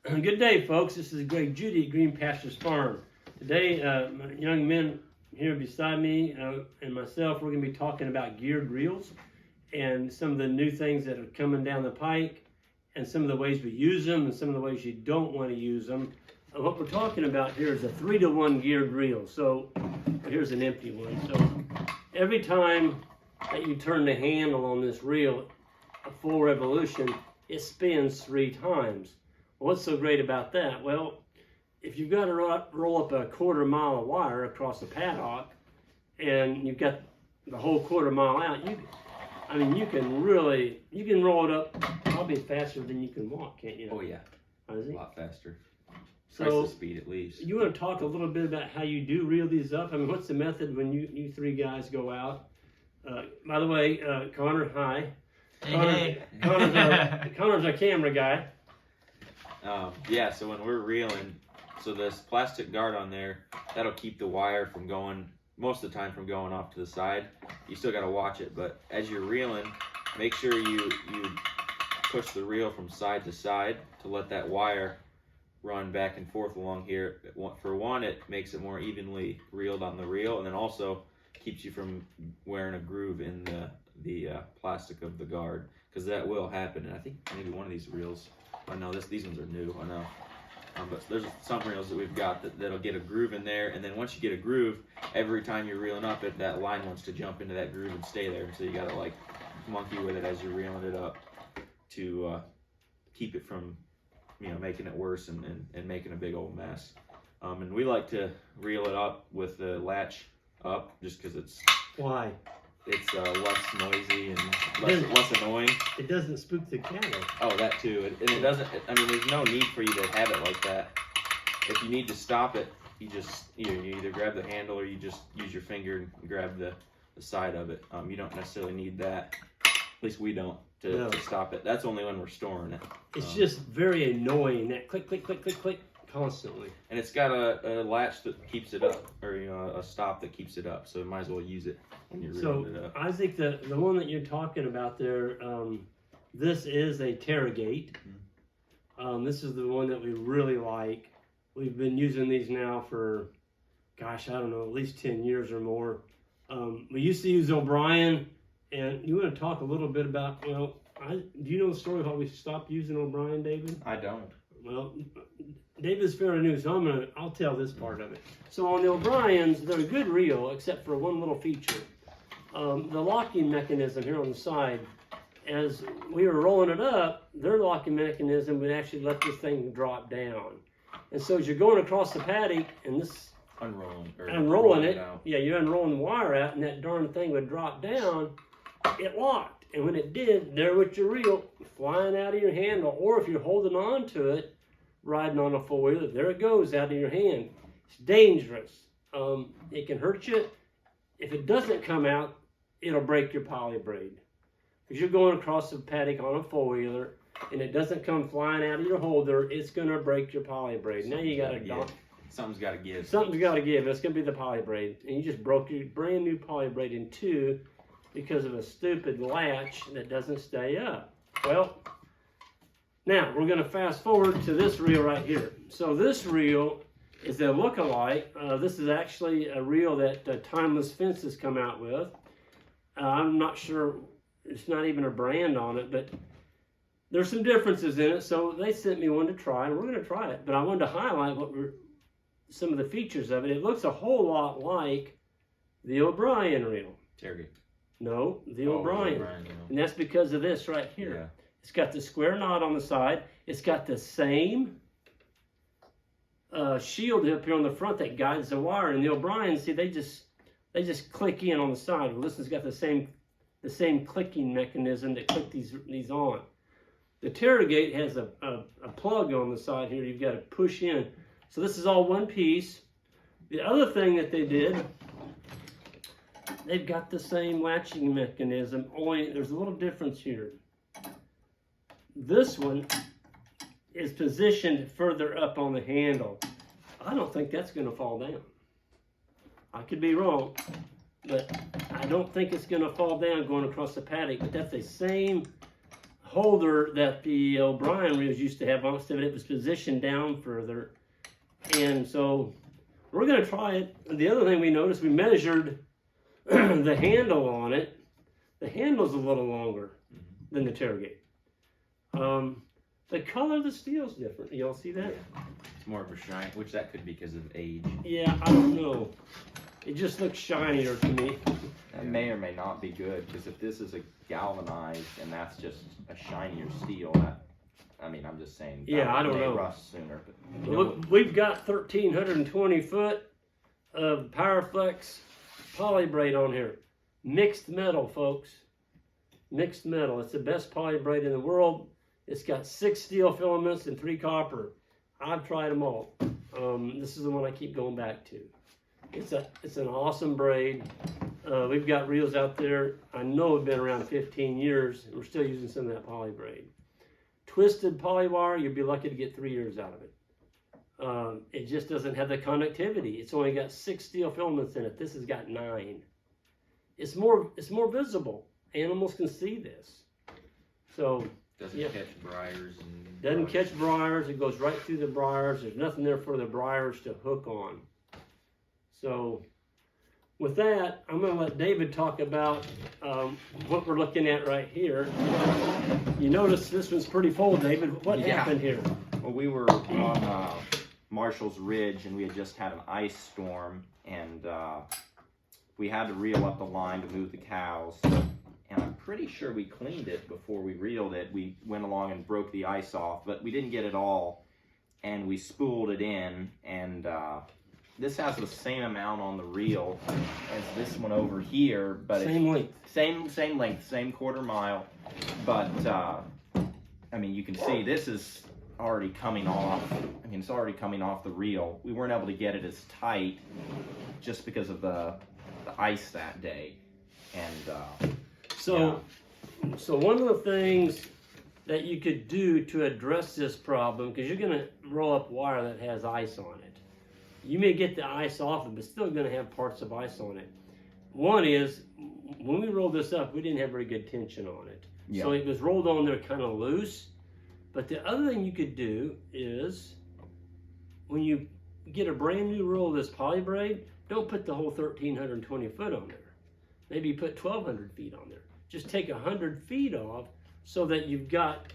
Good day, folks. This is Greg Judy at Green Pastures Farm. Today, my young men here beside me and myself, we're going to be talking about geared reels and some of the new things that are coming down the pike and some of the ways we use them and some of the ways you don't want to use them. What we're talking about here is a 3-to-1 geared reel. So here's an empty one. So every time that you turn the handle on this reel, a full revolution, it spins 3 times. What's so great about that? Well, if you've got to roll up a 1/4 mile of wire across a paddock and you've got the whole 1/4 mile out, you can roll it up probably faster than you can walk, can't you? Oh yeah, a lot faster. So twice the speed at least. You want to talk a little bit about how you do reel these up? I mean, what's the method when you 3 guys go out? By the way, Connor, hi. Hey. Connor's our camera guy. Yeah, so when we're reeling, so this plastic guard on there, that'll keep the wire from going, most of the time, from going off to the side. You still got to watch it, but as you're reeling, make sure you push the reel from side to side to let that wire run back and forth along here. For one, it makes it more evenly reeled on the reel, and then also keeps you from wearing a groove in the plastic of the guard, because that will happen. And I think maybe one of these reels, I know these ones are new, I know. But there's some reels that we've got that'll get a groove in there, and then once you get a groove, every time you're reeling up, that line wants to jump into that groove and stay there. So you gotta like monkey with it as you're reeling it up to keep it from making it worse and making a big old mess. And we like to reel it up with the latch up, just because it's Why? It's less noisy and less annoying. It doesn't spook the cattle. Oh, that too. And it doesn't. I mean, there's no need for you to have it like that. If you need to stop it, you either grab the handle or you just use your finger and grab the side of it. You don't necessarily need that. At least we don't to stop it. That's only when we're storing it. It's just very annoying, that click, click, click, click, click constantly. And it's got a latch that keeps it up, or a stop that keeps it up. So you might as well use it when you're reeling it up. Isaac, the one that you're talking about there, this is a Terragate. This is the one that we really like. We've been using these now for, gosh, I don't know, at least 10 years or more. We used to use O'Brien, and you want to talk a little bit about, do you know the story of how we stopped using O'Brien, David? I don't. Well, David's fairly new, so I'll tell this part of it. So on the O'Briens, they're a good reel, except for one little feature. The locking mechanism here on the side, as we were rolling it up, their locking mechanism would actually let this thing drop down. And so as you're going across the paddock, and this unrolling it, you're unrolling the wire out, and that darn thing would drop down, it locked. And when it did, there with your reel flying out of your handle, or if you're holding on to it, riding on a 4-wheeler, there it goes out of your hand. It's dangerous. It can hurt you. If it doesn't come out, it'll break your poly braid. If you're going across the paddock on a 4-wheeler and it doesn't come flying out of your holder, it's going to break your poly braid. Now you got to Something's got to give. Something's got to give. It's going to be the poly braid. And you just broke your brand new poly braid in 2 because of a stupid latch that doesn't stay up. Well, now we're going to fast forward to this reel right here. So this reel is a look-alike. This is actually a reel that Timeless Fences come out with. I'm not sure, it's not even a brand on it, but there's some differences in it. So they sent me one to try, and we're going to try it. But I wanted to highlight some of the features of it. It looks a whole lot like the O'Brien reel. Terry. No, the O'Brien. And that's because of this right here. Yeah. It's got the square knot on the side. It's got the same shield up here on the front that guides the wire. And the O'Brien, see, they just click in on the side. Well, this has got the same clicking mechanism that click these on. The Terragate has a plug on the side here. You've got to push in. So this is all one piece. The other thing that they did, they've got the same latching mechanism, only there's a little difference here. This one is positioned further up on the handle. I don't think that's going to fall down. I could be wrong, but I don't think it's going to fall down going across the paddock. But that's the same holder that the O'Brien reels used to have on it, it was positioned down further. And so we're going to try it. The other thing we noticed, we measured the handle on it. The handle's a little longer than the tailgate. The color of the steel's different. Y'all see that? Yeah. It's more of a shine, which that could be because of age. Yeah, I don't know. It just looks shinier to me. That may or may not be good, because if this is a galvanized and that's just a shinier steel, that, I mean, I'm just saying. Yeah, I don't know. Rust sooner. But, Look, we've got 1,320 foot of Powerflex poly braid on here. Mixed metal, folks. Mixed metal. It's the best poly braid in the world. It's got 6 steel filaments and 3 copper. I've tried them all. This is the one I keep going back to. It's an awesome braid. We've got reels out there. I know have been around 15 years, and we're still using some of that poly braid. Twisted poly wire, you'll be lucky to get 3 years out of it. It just doesn't have the conductivity. It's only got 6 steel filaments in it. This has got 9. It's more visible. Animals can see this. So Doesn't catch briars and doesn't catch briars. It goes right through the briars. There's nothing there for the briars to hook on. So with that, I'm going to let David talk about what we're looking at right here. You notice this one's pretty full, David. What happened here? well, we were on Marshall's Ridge, and we had just had an ice storm, and we had to reel up the line to move the cows. And I'm pretty sure we cleaned it before we reeled it. We went along and broke the ice off, but we didn't get it all. And we spooled it in, and this has the same amount on the reel as this one over here, but Same length. Same length, same quarter mile. But I mean, you can see this is already coming off. I mean, it's already coming off the reel. We weren't able to get it as tight just because of the ice that day, and. So one of the things that you could do to address this problem, because you're going to roll up wire that has ice on it. You may get the ice off it, but still going to have parts of ice on it. One is, when we rolled this up, we didn't have very good tension on it. Yeah. So it was rolled on there kind of loose. But the other thing you could do is, when you get a brand new roll of this poly braid, don't put the whole 1,320 foot on there. Maybe put 1,200 feet on there. Just take 100 feet off so that you've got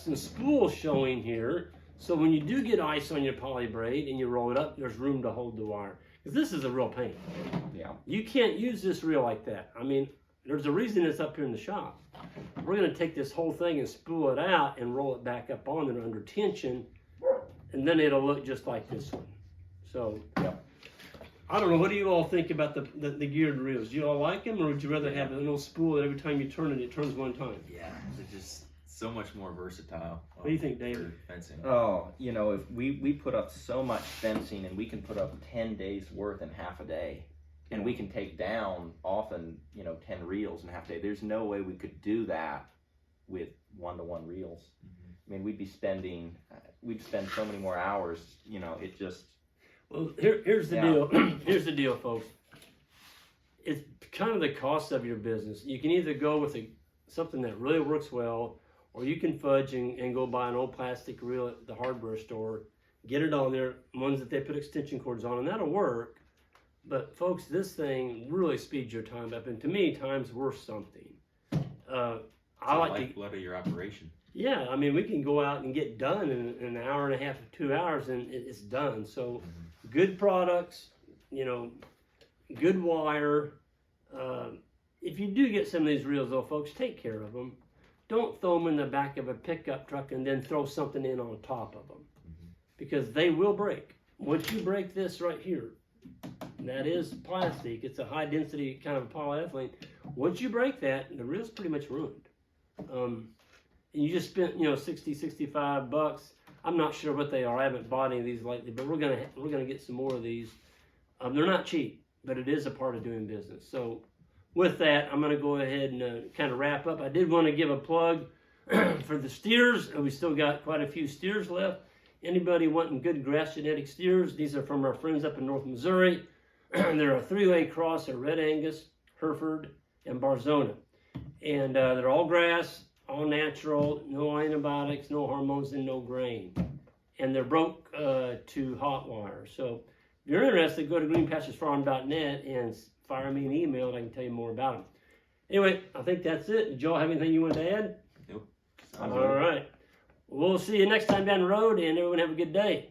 some spools showing here. So when you do get ice on your poly braid and you roll it up, there's room to hold the wire. Because this is a real pain. Yeah. You can't use this reel like that. I mean, there's a reason it's up here in the shop. We're going to take this whole thing and spool it out and roll it back up on there under tension, and then it'll look just like this one. So, yeah. I don't know, what do you all think about the geared reels? Do you all like them, or would you rather have a little spool that every time you turn it, it turns one time? Yeah, they're just so much more versatile. What do you think, David? For fencing. Oh, you know, if we put up so much fencing, and we can put up 10 days worth in half a day, and we can take down often, 10 reels in half a day. There's no way we could do that with 1-to-1 reels. I mean, we'd spend so many more hours, it just. Well, here's the deal. Here's the deal, folks. It's kind of the cost of your business. You can either go with something that really works well, or you can fudge and go buy an old plastic reel at the hardware store, get it on there, ones that they put extension cords on, and that'll work. But folks, this thing really speeds your time up, and to me, time's worth something. I like the lifeblood of your operation. Yeah, I mean, we can go out and get done in an hour and a half to 2 hours, and it's done. So, good products, good wire. If you do get some of these reels, though, folks, take care of them. Don't throw them in the back of a pickup truck and then throw something in on top of them, because they will break. Once you break this right here, that is plastic. It's a high density kind of polyethylene. Once you break that, the reel's pretty much ruined. And you just spent, $60, $65. I'm not sure what they are. I haven't bought any of these lately, but we're gonna get some more of these. They're not cheap, but it is a part of doing business. So with that, I'm gonna go ahead and kind of wrap up. I did want to give a plug for the steers. We still got quite a few steers left. Anybody wanting good grass genetic steers, these are from our friends up in North Missouri. They're a 3-way cross of Red Angus, Hereford, and Barzona. And they're all grass, all natural, no antibiotics, no hormones, and no grain. And they're broke to hot wire. So if you're interested, go to greenpasturesfarm.net and fire me an email and I can tell you more about them. Anyway, I think that's it. Did y'all have anything you want to add? Nope. All right. We'll see you next time down the road, and everyone have a good day.